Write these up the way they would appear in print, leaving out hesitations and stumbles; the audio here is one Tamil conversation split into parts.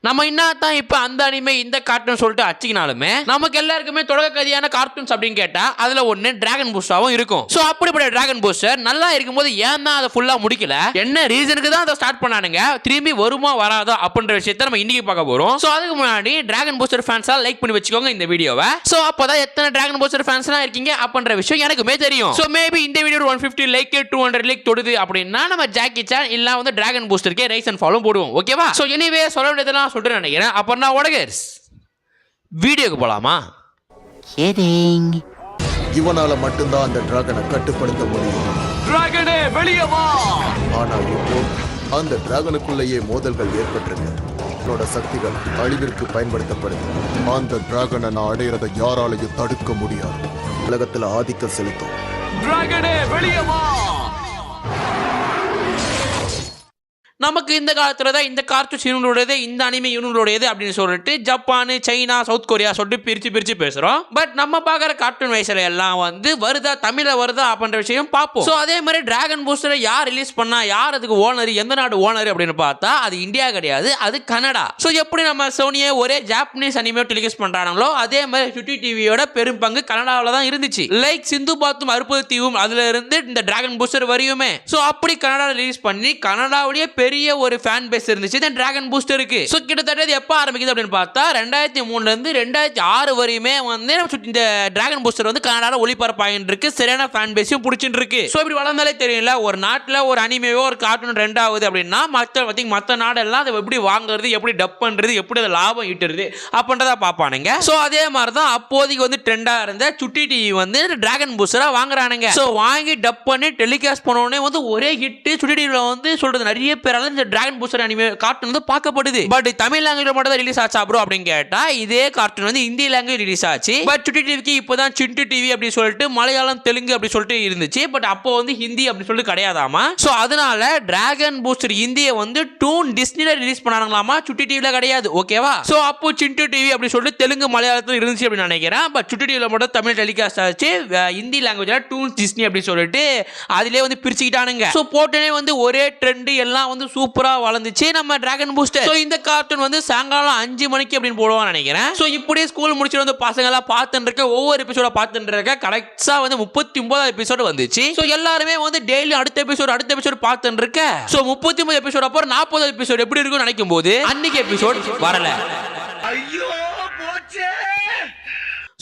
நம்ம என்னதான் இப்ப அந்த அனிமே இந்த கார்ட்டூன் சொல்லிட்டு அச்சிக்கினாலுமே நமக்கு எல்லாருக்குமே தொடக்க கதையான கார்ட்டூன்ஸ் அப்படின்னு கேட்டா அதுல ஒண்ணு டிராகன் பூஸ்டராவும் இருக்கும். சோ அப்படிப்பட்ட டிராகன் பூஸ்டர் நல்லா இருக்கும்போது ஏன் தான் அதை ஃபுல்லா முடிக்கல, என்ன ரீசனுக்கு தான் அதை ஸ்டார்ட் பண்ணானுங்க, திரும்பி வருமா வராதோ அப்படின்ற விஷயத்தை நம்ம இன்னைக்கு பார்க்க போறோம். சோ அதுக்கு முன்னாடி டிராகன் பூஸ்டர் ஃபேன்ஸா லைக் பண்ணி வச்சுக்கோங்க இந்த வீடியோவை. சோ அப்பதான் எத்தனை டிராகன் பூஸ்டர் ஃபேன்ஸ்லாம் இருக்கீங்க அப்படின்ற விஷயம் எனக்குமே தெரியும். சோ மேபி இந்த வீடியோ 150 லைக் 200 லைக் தொடுது அப்படின்னா நம்ம ஜாக்கி சான் இல்ல வந்து டிராகன் பூஸ்டருக்கு ரைஸ் அண்ட் ஃபாலோ போடுவோம். ஓகேவா? சோ எனிவே சொல்ல வேண்டியதெல்லாம் சொல்றேன் நினைக்கிறேன். அப்புறம் ஓடகர்ஸ் வீடியோக்கு போலாமா? இவனால மட்டும்தான் அந்த டிராகனை கட்டுப்படுத்த முடியும். டிராகனே வெளியே வா. ஆனா இப்போ அந்த டிராகனுக்குள்ளேயே மோதல்கள் ஏற்பட்டிருக்கு. அவனோட சக்திகள் அழிவிற்கு பயன்படுத்தப்படுது. அந்த டிராகனை நான் அடையிறதை யாராலையும் தடுக்க முடியாது. உலகத்துல ஆதிக்கம் செலுத்தும். டிராகனே வெளியே வா. நமக்கு இந்த காலத்துல தான் இந்த கார்ட்டூன் யூனிட்டோடது இந்த அனிமே யூனிட்டோடது அப்படின்னு சொல்லிட்டு ஜப்பான், சைனா, சவுத் கொரியா சொல்லிட்டு பிரிச்சு பேசுறோம். பட் நம்ம பார்க்குற கார்ட்டூன் வயசுல எல்லாம் வந்து வருதா தமிழ்ல வருதா அப்படின்ற விஷயம் பார்ப்போம். ஸோ அதே மாதிரி டிராகன் பூஸ்டரை யார் ரிலீஸ் பண்ணா, யார் அதுக்கு ஓனர், எந்த நாடு ஓனர் அப்படின்னு பார்த்தா அது இந்தியா கிடையாது, அது கனடா. ஸோ எப்படி நம்ம சோனியை ஒரே ஜாப்பனீஸ் அனிமே டெலிகாஸ்ட் பண்றாங்களோ அதே மாதிரி சுட்டி டிவியோட பெரும் பங்கு கனடாவில் தான் இருந்துச்சு. லைக் சிந்து பாத்தும் அற்புத தீவும் அதுல இருந்து இந்த டிராகன் பூஸ்டர் வரையுமே. ஸோ அப்படி கனடா ரிலீஸ் பண்ணி கனடாவுடைய பெரிய ஒரு ஃபேன் பேஸ் இருந்துச்சு இந்த டிராகன் பூஸ்டருக்கு. சோ கிட்டத்தட்ட இது எப்ப ஆரம்பிக்குது அப்படின்னு பார்த்தா 2003ல இருந்து 2006 வரையுமே வந்து இந்த டிராகன் பூஸ்டர் வந்து கனடால ஒளிபரப்பாயிட்டு இருக்கு. சரியான ஃபேன் பேஸையும் பிடிச்சிட்டு இருக்கு. சோ இப்படி வளர்ந்தாலே தெரியல, ஒரு நாட்டுல ஒரு அனிமேவோ ஒரு கார்ட்டூன் ட்ரெண்ட் ஆகுது அப்படின்னா மற்ற நாடெல்லாம் அதை எப்படி வாங்குறது, எப்படி டப் பண்றது, எப்படி அதை லாபம் ஈட்டுறது அப்படின்றத பார்ப்பானுங்க. சோ அதே மாதிரி தான் அப்போதைக்கு வந்து ட்ரெண்டா இருந்த சுட்டி டிவி வந்து டிராகன் பூஸ்டரா வாங்குறானுங்க. சோ வாங்கி டப் பண்ணி டெலிகாஸ்ட் பண்ண உடனே வந்து ஒரே ஹிட். சுட்டி டிவில வந்து சொல்றது நிறைய பேரால இந்த டிராகன் பூஸ்டர் அனிமே கார்ட்டூன் வந்து பார்க்கப்படுது. பட் தமிழ் லாங்குவேஜ்ல மட்டும் தான் ரிலீஸ் ஆச்சா ப்ரோ அப்படின்னு கேட்டா இதே கார்ட்டூன் வந்து இந்தி லாங்குவேஜ் ரிலீஸ் ஆச்சு. பட் சுட்டி டிவிக்கு இப்போதான் சிண்டு டிவி அப்படி சொல்லிட்டு மலையாளம், தெலுங்கு அப்படி சொல்லிட்டு இருந்துச்சு. பட் அப்போ வந்து ஹிந்தி அப்படி சொல்லிட்டு கிடையாதாமா. சோ அதனால டிராகன் பூஸ்டர் இந்தியை வந்து டூன் டிஸ்னில ரிலீஸ் பண்ணாங்களாமா, சுட்டி டிவில கிடையாது. ஓகேவா? சோ அப்போ சிண்டு டிவி அப்படி சொல்லிட்டு தெலுங்கு மலையாளத்துல இருந்துச்சு அப்படின்னு நினைக்கிறேன். பட் சுட்டி டிவில மட்டும் தமிழ் டெலிகாஸ்ட் ஆச்சு. ஹிந்தி லாங்குவேஜ்ல டூன் டிஸ்னி அப்படி சொல்லிட்டு அதிலே வந்து பிரிச்சுக்கிட்டானுங்க. சோ போட்டனே வந்து ஒரே ட்ரெண்ட் எல்லாம் வந்து சூப்பரா வளர்ந்துச்சு நம்ம டிராகன் பூஸ்டர். சோ இந்த கார்ட்டூன் வந்து சாயங்காலம் 5 மணிக்கு அப்படின்னு போடுவான்னு நினைக்கிறேன். சோ இப்படியே ஸ்கூல் முடிச்சிட்டு வந்து பசங்க எல்லாம் பார்த்துட்டு இருக்க, ஒவ்வொரு எபிசோட பார்த்துட்டு இருக்க. கரெக்டா வந்து 39 எபிசோடு வந்துச்சு. சோ எல்லாருமே வந்து டெய்லி அடுத்த எபிசோடு பார்த்துட்டு இருக்க. சோ 39 எபிசோடு அப்புறம் 40 எபிசோடு எப்படி இருக்கும்னு நினைக்கும் போது அன்னைக்கு எபிசோட் வரல. ஐயோ போச்சே.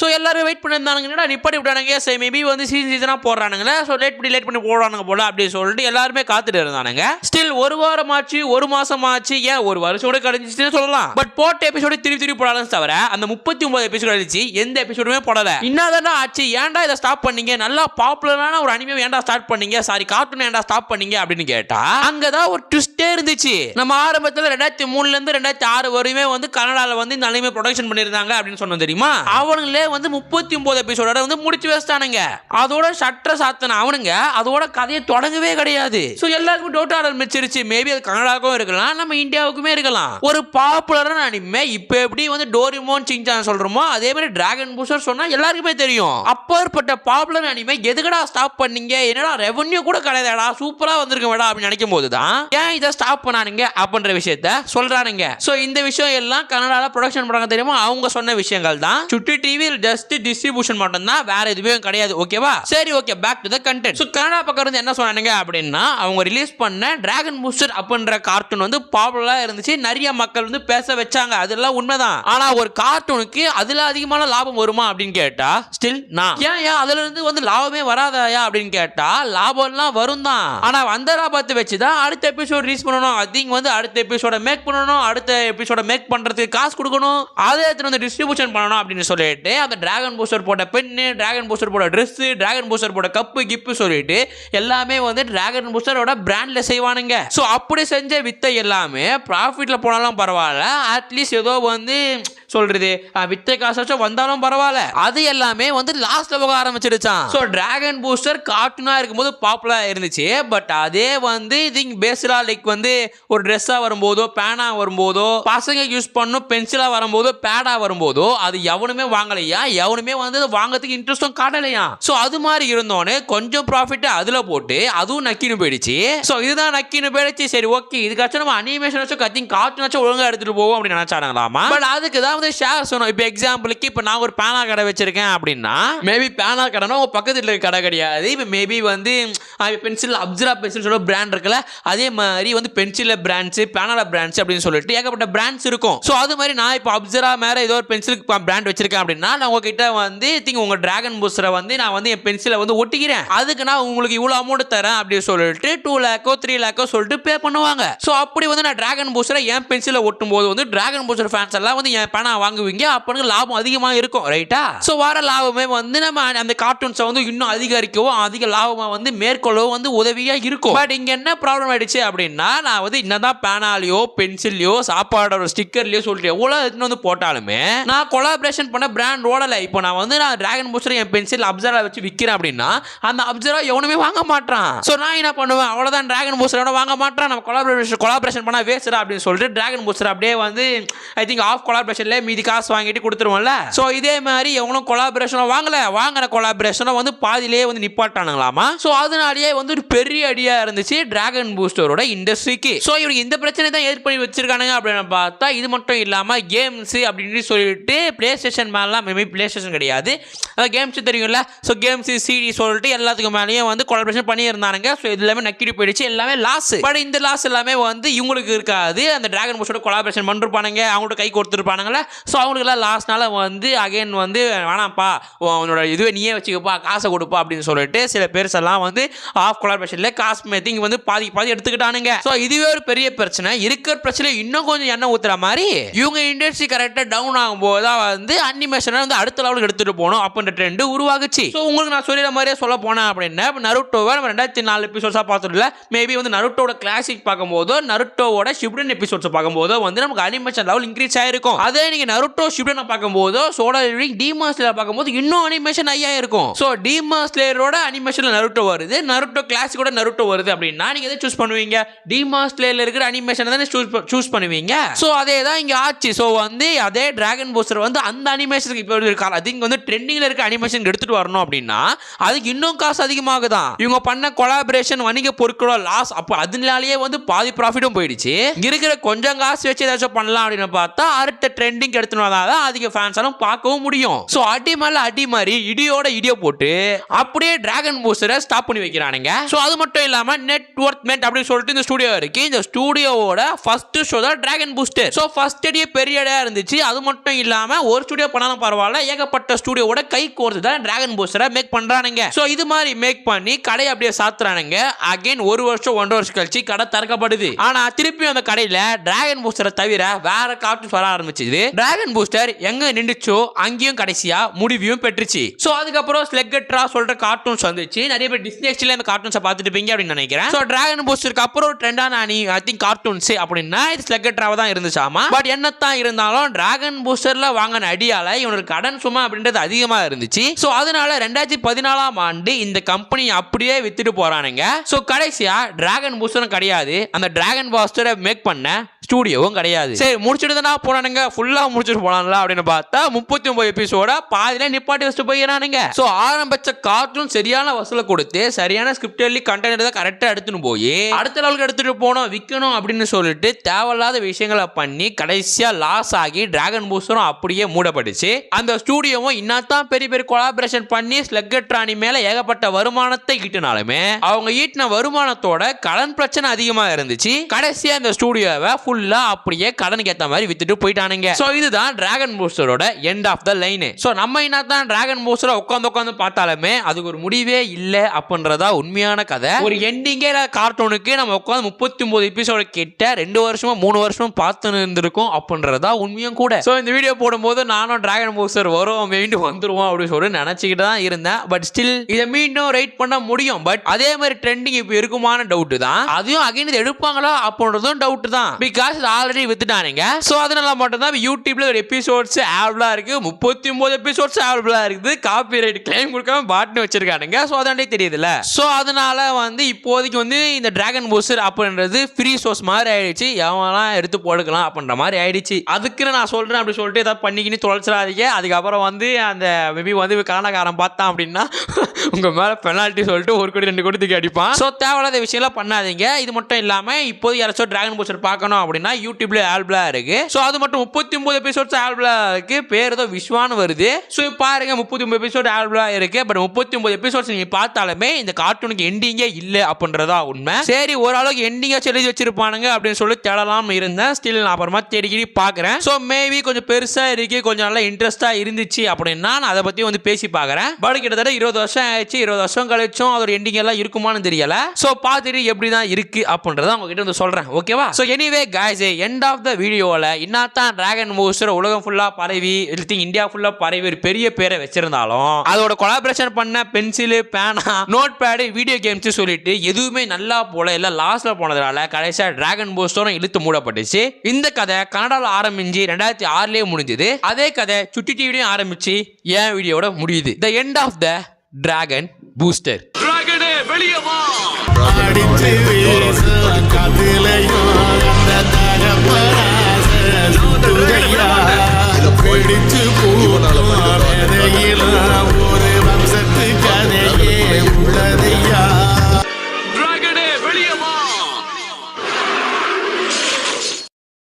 சோ எல்லாரும் வெயிட் பண்ணிருந்தானுங்க, நிப்பாட்டி விட்டானுங்க. சரி மேபி வந்து சீசனா போடுறானுங்களே, சோ லேட் பண்ணி போடுறானுங்க போல அப்படி சொல்லிட்டு எல்லாருமே காத்துட்டு இருந்தானுங்க. ஸ்டில் ஒரு வாரம் ஆச்சு, ஒரு மாசம் ஆச்சு, ஏன் ஒரு வருஷம் கூட கழிஞ்சிச்சுன்னு சொல்லலாம். பட் போட்ட எபிசோடு திருப்பி போடாலும் தவிர அந்த 39 எபிசோடு கழிச்சு எந்த எபிசோடுமே போடல. என்னதானே ஆச்சு, ஏன்டா இதை ஸ்டாப் பண்ணீங்க, நல்லா பாப்புலரான ஒரு அனிமே ஏன்டா ஸ்டார்ட் பண்ணீங்க, சாரி கார்ட்டூன் ஏன்டா ஸ்டாப் பண்ணீங்க அப்படின்னு கேட்டா அங்கதான் ஒரு ட்விஸ்டே இருந்துச்சு. நம்ம ஆரம்பத்தில் 2003ல இருந்து 2006 வரையுமே வந்து கனடால வந்து இந்த அனிமே ப்ரொடக்ஷன் பண்ணிருந்தாங்க அப்படின்னு சொன்னோம் தெரியுமா. அவங்களே வந்து 39 எபிசோட வந்து முடிச்சு வச்சிட்டானுங்க. அதோட ஷட்டர சாத்தன அவனுங்க அதோட கதையை தொடங்கவே கிடையாது. சோ எல்லாருக்கும் டவுட் ஆரம்பிச்சிருச்சு, மேபி அது கனடாவுக்கும் இருக்கலாம், நம்ம இந்தியாவுக்குமே இருக்கலாம். ஒரு பாப்புலரான அனிமே இப்ப எப்படி வந்து டோரிமோன், சின்சான் சொல்றோமோ அதே மாதிரி டிராகன் பூஸ்டர் சொன்னா எல்லாருக்குமே தெரியும். அப்பேற்பட்ட பாப்புலர் அனிமே எதுக்கடா ஸ்டாப் பண்ணீங்க, என்னடா ரெவென்யூ கூட கிடையாதுடா, சூப்பரா வந்திருக்கேடா அப்படின்னு நினைக்கும் போதுதான் ஏன் இதை ஸ்டாப் பண்ணானுங்க அப்படின்ற விஷயத்த சொல்றானுங்க. சோ இந்த விஷயம் எல்லாம் கனடால ப்ரொடக்ஷன் பண்றாங்க தெரியுமா, அவங்க சொன்ன விஷயங்கள் தான். சுட்டி டிவி ஜஸ்ட் டிஸ்ட்ரிபியூஷன் மட்டும் தான், வேற எதுவுமே கிடையாது. ஓகேவா? சரி okay, back to the content. So Canada பக்கம் இருந்து என்ன சொன்னாங்க அப்படின்னா அவங்க ரிலீஸ் பண்ண டிராகன் பூஸ்டர் அப்படின்ற கார்ட்டூன் வந்து பாப்புலரா இருந்துச்சு, நிறைய மக்கள் வந்து பேச வச்சாங்க, அதெல்லாம் உண்மைதான். ஆனா ஒரு கார்ட்டூனுக்கு அதுல அதிகமான லாபம் வருமா அப்படின்னு கேட்டா ஸ்டில் நான் ஏன் அதுல இருந்து வந்து லாபமே வராதாயா அப்படின்னு கேட்டா லாபம் எல்லாம் வரும் தான். ஆனா அந்த லாபத்தை வச்சுதான் அடுத்த எபிசோட் ரிலீஸ் பண்ணணும், அதிங்க வந்து அடுத்த எபிசோட மேக் பண்ணணும், அடுத்த எபிசோட மேக் பண்றதுக்கு காசு கொடுக்கணும், அதை வந்து டிஸ்ட்ரிபியூஷன் பண்ணணும் அப்படின்னு சொல்லிட்டு அந்த டிராகன் பூஸ்டர் போட்ட பென்னு, டிராகன் பூஸ்டர் போட்ட ட்ரெஸ், டிராகன் பூஸ்டர் போட்ட கப்பு கிப்பு சொல்லிட்டு எல்லாமே வந்து டிராகன் பூஸ்டரோட பிராண்ட்ல செய்வானுங்க. சோ அப்படி செஞ்ச வித்தை எல்லாமே ப்ராஃபிட்ல போனாலும் பரவாயில்ல, அட்லீஸ்ட் ஏதோ வந்து சொல்றது வித்த காசாச்சும் வந்தாலும் பரவாயில்ல, அது எல்லாமே வந்து லாஸ்ட்ல போக ஆரம்பிச்சிடுச்சான். ஸோ டிராகன் பூஸ்டர் கார்ட்டூனா இருக்கும்போது பாப்புலரா இருந்துச்சு. பட் அதே வந்து இதுங்க பேஸ்டா லைக் வந்து ஒரு ட்ரெஸ்ஸா வரும்போதோ பேனா வரும்போதோ பசங்க யூஸ் பண்ணும் பென்சிலா வரும்போதோ பேடா வரும்போதோ அது எவனுமே வாங்கலையா, எவனுமே வந்து வாங்கறதுக்கு இன்ட்ரெஸ்டும் காட்டலையா. ஸோ அது மாதிரி இருந்தோன்னு கொஞ்சம் ப்ராஃபிட் அதுல போட்டு அதுவும் நக்கின்னு போயிடுச்சு. ஸோ இதுதான் நக்கின்னு போயிடுச்சு. சரி ஓகே, இதுக்காச்சும் நம்ம அனிமேஷன் வச்சு கத்திங் கார்ட்டூன் வச்சு ஒழுங்கா எடுத்துட்டு போவோம் அப்படின்னு நினைச்சாங்களாமா. பட் அதுக்கு தான் வந்து ஷேர் சொன்னோம். இப்போ எக்ஸாம்பிளுக்கு இப்போ நான் ஒரு பேனா கடை வச்சிருக்கேன் அப்படின்னா மேபி பேனா கடைனா உங்க பக்கத்தில் இருக்க கடை கிடையாது. இப்போ மேபி வந்து பென்சில் அப்சரா பென்சில் சொல்ல பிராண்ட் இருக்குல்ல, அதே மாதிரி வந்து பென்சில் பிராண்ட்ஸ் பேனால பிராண்ட்ஸ் அப்படின்னு சொல்லிட்டு ஏகப்பட்ட பிராண்ட்ஸ் இருக்கும். ஸோ அது மாதிரி நான் இப்போ அப்சரா மேல ஏதோ ஒரு பென்சிலுக்கு பிராண்ட் வச்சிருக்கேன் அப்படின்னா நான் உங்ககிட்ட வந்து உங்க டிராகன் பூஸ்டரை வந்து நான் வந்து என் பென்சிலை வந்து ஒட்டிக்கிறேன், அதுக்கு நான் உங்களுக்கு இவ்வளோ அமௌண்ட் தரேன் அப்படின்னு சொல்லிட்டு 2 lakhs 3 lakhs சொல்லிட்டு பே பண்ணுவாங்க. ஸோ அப்படி வந்து நான் டிராகன் பூஸ்டரை என் பென்சிலை ஒட்டும் போது வந்து டிராகன் பூஸ்டர் ஃபேன்ஸ் எல்லாம் வந்து என் பேனா வாங்குவீங்க, அப்போ லாபம் அதிகமாக இருக்கும் ரைட்டா. ஸோ வர லாபமே வந்து நம்ம அந்த கார்ட்டூன்ஸை வந்து இன்னும் அதிகரிக்கவும் அதிக லாபமாக வந்து மேற்கொள்ளவும் வந்து உதவியா இருக்கும். பட் இங்க என்ன ப்ராப்ளம் ஆயிடுச்சு அப்படின்னா நான் வந்து என்னதான் பேனாலையோ பென்சில்லையோ சாப்பாடோட ஸ்டிக்கர்லையோ சொல்லிட்டு எவ்வளோ வந்து போட்டாலுமே நான் கொலாபரேஷன் பண்ண பிராண்ட் ஓடலை. இப்போ நான் வந்து நான் டிராகன் பூஸ்டர் என் பென்சில் அப்சரா வச்சு விற்கிறேன் அப்படின்னா அந்த அப்சரா எவனுமே வாங்க மாட்டான். ஸோ நான் என்ன பண்ணுவேன், அவ்வளோதான் டிராகன் பூஸ்டரோட வாங்க மாட்டான், நம்ம கொலாபரேஷன் பண்ணா வேஸ்டா அப்படின்னு சொல்லிட்டு டிராகன் பூஸ்டர் அப்படியே வந்து ஐ திங்க் ஆஃப் கொலாபரேஷன்ல மீதி காசு வாங்கிட்டு கொடுத்துருவோம்ல. ஸோ இதே மாதிரி எவனும் கொலாபரேஷனை வாங்கின கொலாபரேஷனை வந்து பாதியிலேயே வந்து நிப்பாட்டானுங்களாமா. ஸோ அதனாலேயே வந்து ஒரு பெரிய அடியா இருந்துச்சு டிராகன் பூஸ்டரோட இண்டஸ்ட்ரிக்கு. ஸோ இவருக்கு இந்த பிரச்சனை தான் ஏற்படுத்தி வச்சிருக்கானுங்க அப்படின்னு பார்த்தா இது மட்டும் இல்லாம கேம்ஸ் அப்படின்னு சொல்லிட்டு பிளே ஸ்டேஷன் மேலாம் மேபி பிளே ஸ்டேஷன் கிடையாது, கேம்ஸ் தெரியும்ல. ஸோ கேம்ஸ் சிடி சொல்லிட்டு எல்லாத்துக்கும் மேலேயும் வந்து கொலாபரேஷன் பண்ணியிருந்தானுங்க. ஸோ இது எல்லாமே நக்கிட்டு போயிடுச்சு, எல்லாமே லாஸ். பட் இந்த லாஸ் எல்லாமே வந்து இவங்களுக்கு இருக்காது, அந்த டிராகன் பூஸ்டரோட கொலாபரேஷன் பண்ணிருப்பானுங்க, அவங்கள்ட்ட கை கொடுத்துருப்பானுங்களா. ஸோ அவங்களுக்குலாம் லாஸ்னால வந்து அகைன் வந்து வேணாம்ப்பா அவனோட இதுவே நீயே வச்சுக்கப்பா காசை கொடுப்பா அப்படின்னு சொல்லிட்டு சில பேர் எல்லாம் வந்து ஆஃப் கொலாபரேஷன்ல காஸ்மெட்டிக் வந்து பாதி எடுத்துக்கிட்டானுங்க. ஸோ இதுவே ஒரு பெரிய பிரச்சனை. இருக்கிற பிரச்சனை இன்னும் கொஞ்சம் எண்ணெய் ஊத்துற மாதிரி இவங்க இண்டஸ்ட்ரி கரெக்டாக டவுன் ஆகும்போது தான் வந்து அனிமேஷனை வந்து அடுத்த லெவலுக்கு எடுத்துட்டு போகணும் அப்படின்ற ட்ரெண்ட் உருவாகுச்சு. ஸோ உங்களுக்கு நான் சொல்லிடுற மாதிரியே சொல்ல போனேன் அப்படின்னா நருட்டோவை நம்ம 2004 எபிசோட்ஸாக பார்த்துடல, மேபி வந்து நருட்டோட கிளாசிக் பார்க்கும்போதோ நருட்டோவோட ஷிப்டன் எபிசோட்ஸ் பார்க்கும்போதோ வந்து நமக்கு அனிமேஷன் லெவல் இன்க்ரீஸ் ஆயிருக்கும். அதே நீங்க நருட்டோ ஷிப்டன் பார்க்கும்போதோ சோடா டீமான் ஸ்லேயர் பார்க்கும்போது இன்னும் அனிமேஷன் ஐயா இருக்கும். ஸோ டீமான் ஸ்லேயரோட அனிமேஷன்ல நருட்டோ வருது, நருட்டோ கிளாசிக்கோட நருட்டோ வருது அப்படின்னா நீங்க எதை சூஸ் பண்ணுவீங்க? டீமான் ஸ்லேயர்ல இருக்கிற அனிமேஷன் தானே சூஸ் பண்ணுவீங்க. ஸோ அதே தான் இங்க ஆச்சு. ஸோ வந்து அதே டிராகன் பூஸ்டர் வந்து அந்த அனிமேஷனுக்கு இப்போ இருக்காது, அது இங்க வந்து ட்ரெண்டிங்ல இருக்க அனிமேஷன் எடுத்துட்டு வரணும் அப்படின்னா அதுக்கு இன்னும் காசு அதிகமாகுதான். இவங்க பண்ண கொலாபரேஷன் வணிக பொருட்களோட லாஸ், அப்போ அதனாலேயே வந்து பாதி ப்ராஃபிட்டும் போயிடுச்சு. இருக்கிற கொஞ்சம் காசு வச்சு ஏதாச்சும் பண்ணலாம் அப்படின்னு பார்த்தா அடுத்த ட்ரெண்டிங் எடுத்துட்டு வந்தாதான் அதிக ஃபேன்ஸ் எல்லாம் பார்க்கவும் முடியும். ஸோ அடி மேல அடி மாதிரி இடியோட இடியோ போட்டு அப்படியே டிராகன் பூஸ்டரை ஸ்டாப் பண்ணி வைக்கிறானுங்க. ஸோ அது மட்டும் இல்லாம நெட்வொர்க் மென்ட் அப்படின்னு சொல்லிட்டு இந்த ஸ்டுடியோ இருக்கு, இந்த ஸ்டுடியோவோட ஃபர்ஸ்ட் ஷோ தான் டிராகன் பூஸ்டர். ஸோ ஃபர்ஸ்ட் அடியே பெரிய அடியா இருந்துச்சு. அது மட்டும் இல்லாம ஒரு ஸ்டுடியோ பண்ணாலும் பரவாயில்ல, ஏகப்பட்ட ஸ்டுடியோவோட கை கோர்த்து தான் டிராகன் பூஸ்டரை மேக் பண்றானுங்க. ஸோ இது மாதிரி மேக் பண்ணி கடை அப்படியே சாத்துறானுங்க. அகைன் 1 வருஷம் 1.5 வருஷம் கழிச்சு கடை திறக்கப்படுது. ஆனா திருப்பி அந்த கடையில டிராகன் பூஸ்டரை தவிர வேற கார்ட்டூன்ஸ் வர ஆரம்பிச்சது. டிராகன் பூஸ்டர் எங்க நின்றுச்சோ அங்கேயும் கடைசியா முடிவையும் பெற்றுச்சு. ஸோ அதுக்கப்புறம் ஸ்லெக்கட்ரா சொல்ற கார்ட்டூன்ஸ் வந்துச்சு. நிறைய பேர் டிஸ்னி எக்ஸ்ல இந்த கார்ட்டூன்ஸை பார்த்துட்டு இருப்பீங்க அப்படின்னு நினைக்கிறேன். ஸோ டிராகன் பூஸ்டருக்கு அப்புறம் ஒரு ட்ரெண்டான ஐ திங்க் கார்ட்டூன்ஸ் அப்படின்னா இது ஸ்லெக்கட்ராவா தான் இருந்துச்சாமா. பட் என்னத்தான் இருந்தாலும் டிராகன் பூஸ்டர்ல வாங்கின அடியால இவனுக்கு கடன் சும்மா அப்படின்றது அதிகமா இருந்துச்சு. ஸோ அதனால 2014ஆம் ஆண்டு இந்த கம்பெனி அப்படியே வித்துட்டு போறானுங்க. ஸோ கடைசியா டிராகன் பூஸ்டரும் கிடையாது, அந்த டிராகன் பூஸ்டரை மேக் பண்ண ஸ்டுடியோவும் கிடையாது. சரி முடிச்சுட்டு தான் போனானுங்க, ஃபுல்லா முடிச்சுட்டு போனாங்களா அப்படின்னு பார்த்தா 39 எபிசோட பாதியில நிப்பாட்டி வச்சுட்டு போயிடறானுங்க. ஸோ ஆரம்பிச்ச கார்ட்டூன் சரியான வசூலை கொடுத்து சரியான ஸ்கிரிப்ட் எழுதி கண்டென்ட் தான் கரெக்டா எடுத்துன்னு போய் அடுத்த லெவலுக்கு எடுத்துட்டு போனோம் விற்கணும் அப்படின்னு சொல்லிட்டு தேவையில்லாத விஷயங்களை பண்ணி கடைசியா லாஸ் ஆகி டிராகன் பூஸ்டரும் அப்படியே மூடப்பட்டுச்சு. அந்த ஸ்டுடியோவும் இன்னத்தான் பெரிய பெரிய கொலாபரேஷன் பண்ணி ஸ்லெக்கட்ரானி மேல ஏகப்பட்ட வருமானத்தை ஈட்டினாலுமே அவங்க ஈட்டின வருமானத்தோட கடன் பிரச்சனை அதிகமா இருந்துச்சு. கடைசியா இந்த ஸ்டுடியோவை ஃபுல்லா அப்படியே கடனுக்கு ஏத்த மாதிரி வித்துட்டு போயிட்டானுங்க. சோ இதுதான் டிராகன் பூஸ்டரோட end of the line. So நம்ம என்னதான் டிராகன் பூஸ்டரை உட்காந்து பார்த்தாலுமே அதுக்கு ஒரு முடிவே இல்ல அப்படின்றதா உண்மையான கதை. ஒரு எண்டிங்கே கார்ட்டூனுக்கு நம்ம உட்காந்து 39 எபிசோட கிட்ட 2 வருஷமா 3 வருஷம் பார்த்து இருந்திருக்கும் அப்படின்றதா உண்மையும் கூட. சோ இந்த வீடியோ போடும்போது நானும் டிராகன் பூஸ்டர் வரும் மீண்டும் வந்துருவோம் அப்படின்னு சொல்லி நினைச்சுக்கிட்டு தான் இருந்தேன். பட் ஸ்டில் இதை மீண்டும் ரைட் பண்ண முடியும். பட் அதே மாதிரி ட்ரெண்டிங் இப்போ இருக்குமான டவுட் தான். அதையும் அகைன் எடுப்பாங்களா அப்படின்றதும் டவுட் தான். பிகாஸ் காசு ஆல்ரெடி வித்துட்டானுங்க. சோ அதனால மட்டும் தான் யூடியூப்ல ஒரு எபிசோட்ஸ் அவைலபிளா இருக்கு. 39 எபிசோட்ஸ் அவைலபிளா இருக்குது. காப்பிரைட் கிளைம் கொடுக்காம பாட்னு வச்சிருக்கானுங்க. சோ அதாண்டே தெரியுதுல. சோ அதனால வந்து இப்போதைக்கு வந்து இந்த டிராகன் பூஸ்டர் அப்படின்றது ஃப்ரீ சோர்ஸ் மாதிரி ஆயிடுச்சு. எவனா எடுத்து போடுக்கலாம் அப்படின்ற மாதிரி ஆயிடுச்சு. அதுக்குன்னு நான் சொல்றேன் அப்படி சொல்லிட்டு ஏதாவது பண்ணிக்கின்னு தொலைச்சிடாதீங்க. அதுக்கப்புறம் வந்து அந்த மேபி வந்து காரணக்காரன் பார்த்தான் அப்படின்னா உங்க மேல பெனால்ட்டி சொல்லிட்டு 1 கோடி 2 கோடி தூக்கி அடிப்பான். சோ தேவையில்லாத விஷயம்லாம் பண்ணாதீங்க. இது மட்டும் இல்லாம இப்போது யாராச்சும் டிராகன் பூஸ்டர் பார்க்கணும் அப்படின்னா யூடியூப்ல ஆல்பலா இருக்கு. சோ அது மட்டும் 39 எபிசோட்ஸ் ஆல்பலா இருக்கு. பேர் ஏதோ விஸ்வான்னு வருது. சோ பாருங்க 39 எபிசோட் ஆல்பலா இருக்கு. பட் 39 எபிசோட்ஸ் நீங்க பார்த்தாலுமே இந்த கார்ட்டூனுக்கு எண்டிங்கே இல்ல அப்படின்றதா உண்மை. சரி ஓரளவுக்கு எண்டிங்கா எழுதி வச்சிருப்பானுங்க அப்படின்னு சொல்லி தேடலாம் இருந்தேன். ஸ்டில் நான் அப்புறமா தேடிக்கிடி பாக்குறேன். சோ மேபி கொஞ்சம் பெருசா இருக்கு, கொஞ்சம் நல்லா இன்ட்ரெஸ்டா இருந்துச்சு அப்படின்னா நான் அதை பத்தி வந்து பேசி பாக்குறேன். பட் கிட்டத்தட்ட 20 வருஷம் ஆயிடுச்சு. 20 வருஷம் கழிச்சும் அதோட எண்டிங் எல்லாம் இருக்குமான்னு தெரியல. சோ பார்த்துட்டு எப்படிதான் இருக்கு அப்படின்றத உங்ககிட்ட வந்து சொல்றேன். ஓகேவா? So anyway guys end of the வீடியோல இன்னாதான் டிராகன் பூஸ்டர் உலகம் ஃபுல்லா பரவி இந்தியா ஃபுல்லா பரவி ஒரு பெரிய பேரை வச்சிருந்தாலும் அதோட கொலாபரேஷன் பண்ண பென்சில், பேனா, நோட் பேடு, வீடியோ கேம்ஸ் சொல்லிட்டு எதுவுமே நல்லா போல எல்லாம் லாஸ்ட்ல போனதுனால கடைசியா டிராகன் பூஸ்டரும் இழுத்து மூடப்பட்டுச்சு. இந்த கதை கனடால ஆரம்பிச்சு 2006லயே முடிஞ்சது. அதே கதை சுட்டி டிவிலையும் ஆரம்பிச்சு என் வீடியோட முடியுது. The end of the dragon booster. டிராகனே வெளியே வா. அடிச்சு வீச கதிலையும் அந்த தகப்பராச